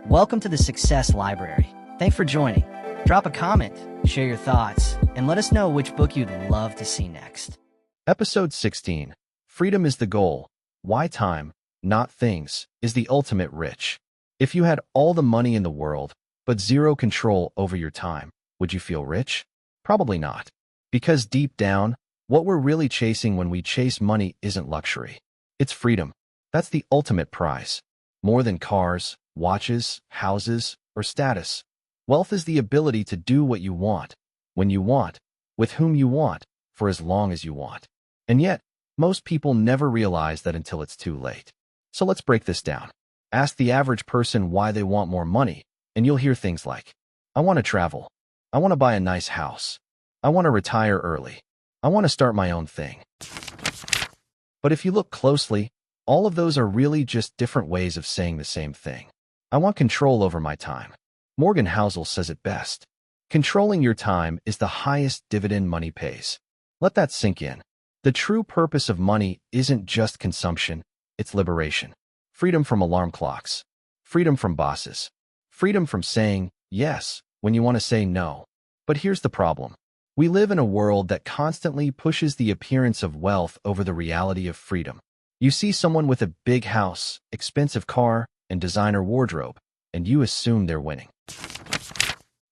Welcome to the Success Library. Thanks for joining. Drop a comment, share your thoughts, and let us know which book you'd love to see next. Episode 16. Freedom is the goal. Why time, not things, is the ultimate rich. If you had all the money in the world, but zero control over your time, would you feel rich? Probably not. Because deep down, what we're really chasing when we chase money isn't luxury. It's freedom. That's the ultimate prize. More than cars, watches, houses, or status. Wealth is the ability to do what you want, when you want, with whom you want, for as long as you want. And yet, most people never realize that until it's too late. So let's break this down. Ask the average person why they want more money, and you'll hear things like, I want to travel. I want to buy a nice house. I want to retire early. I want to start my own thing. But if you look closely, all of those are really just different ways of saying the same thing. I want control over my time. Morgan Housel says it best. Controlling your time is the highest dividend money pays. Let that sink in. The true purpose of money isn't just consumption, it's liberation. Freedom from alarm clocks. Freedom from bosses. Freedom from saying yes when you want to say no. But here's the problem. We live in a world that constantly pushes the appearance of wealth over the reality of freedom. You see someone with a big house, expensive car, and designer wardrobe, and you assume they're winning.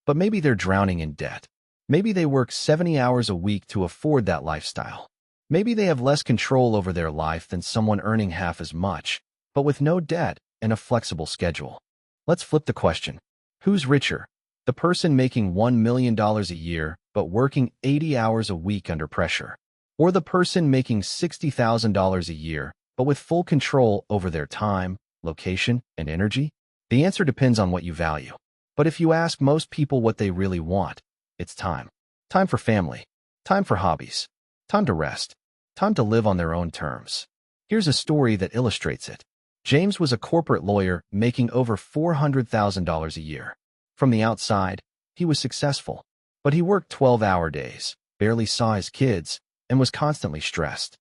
But maybe they're drowning in debt. Maybe they work 70 hours a week to afford that lifestyle. Maybe they have less control over their life than someone earning half as much, but with no debt and a flexible schedule. Let's flip the question. Who's richer? The person making $1 million a year but working 80 hours a week under pressure? Or the person making $60,000 a year but with full control over their time, location, and energy? The answer depends on what you value. But if you ask most people what they really want, it's time. Time for family. Time for hobbies. Time to rest. Time to live on their own terms. Here's a story that illustrates it. James was a corporate lawyer making over $400,000 a year. From the outside, he was successful, but he worked 12-hour days, barely saw his kids, and was constantly stressed.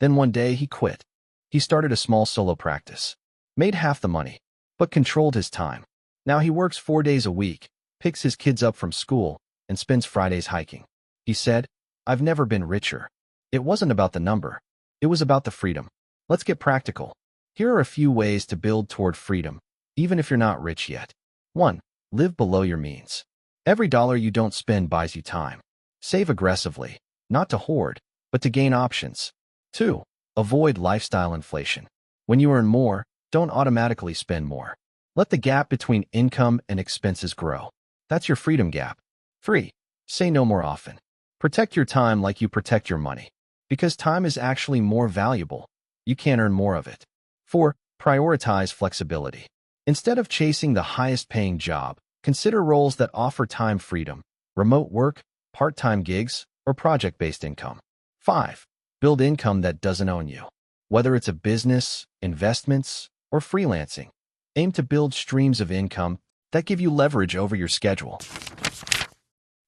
Then one day he quit. He started a small solo practice, made half the money, but controlled his time. Now he works 4 days a week, picks his kids up from school, and spends Fridays hiking. He said, I've never been richer. It wasn't about the number. It was about the freedom. Let's get practical. Here are a few ways to build toward freedom, even if you're not rich yet. 1. Live below your means. Every dollar you don't spend buys you time. Save aggressively, not to hoard, but to gain options. 2. Avoid lifestyle inflation. When you earn more, don't automatically spend more. Let the gap between income and expenses grow. That's your freedom gap. 3. Say no more often. Protect your time like you protect your money. Because time is actually more valuable. You can't earn more of it. 4. Prioritize flexibility. Instead of chasing the highest-paying job, consider roles that offer time freedom, remote work, part-time gigs, or project-based income. 5. Build income that doesn't own you. Whether it's a business, investments, or freelancing, aim to build streams of income that give you leverage over your schedule.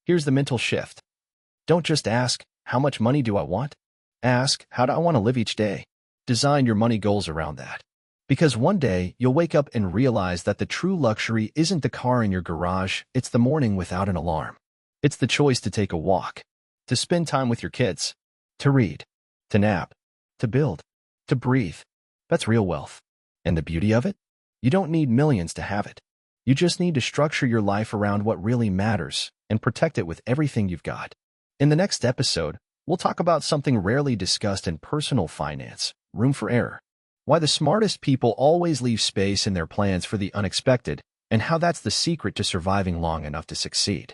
Here's the mental shift. Don't just ask, how much money do I want? Ask, how do I want to live each day? Design your money goals around that. Because one day, you'll wake up and realize that the true luxury isn't the car in your garage, it's the morning without an alarm. It's the choice to take a walk, to spend time with your kids, to read, to nap, to build, to breathe. That's real wealth. And the beauty of it? You don't need millions to have it. You just need to structure your life around what really matters and protect it with everything you've got. In the next episode, we'll talk about something rarely discussed in personal finance, room for error. Why the smartest people always leave space in their plans for the unexpected, and how that's the secret to surviving long enough to succeed.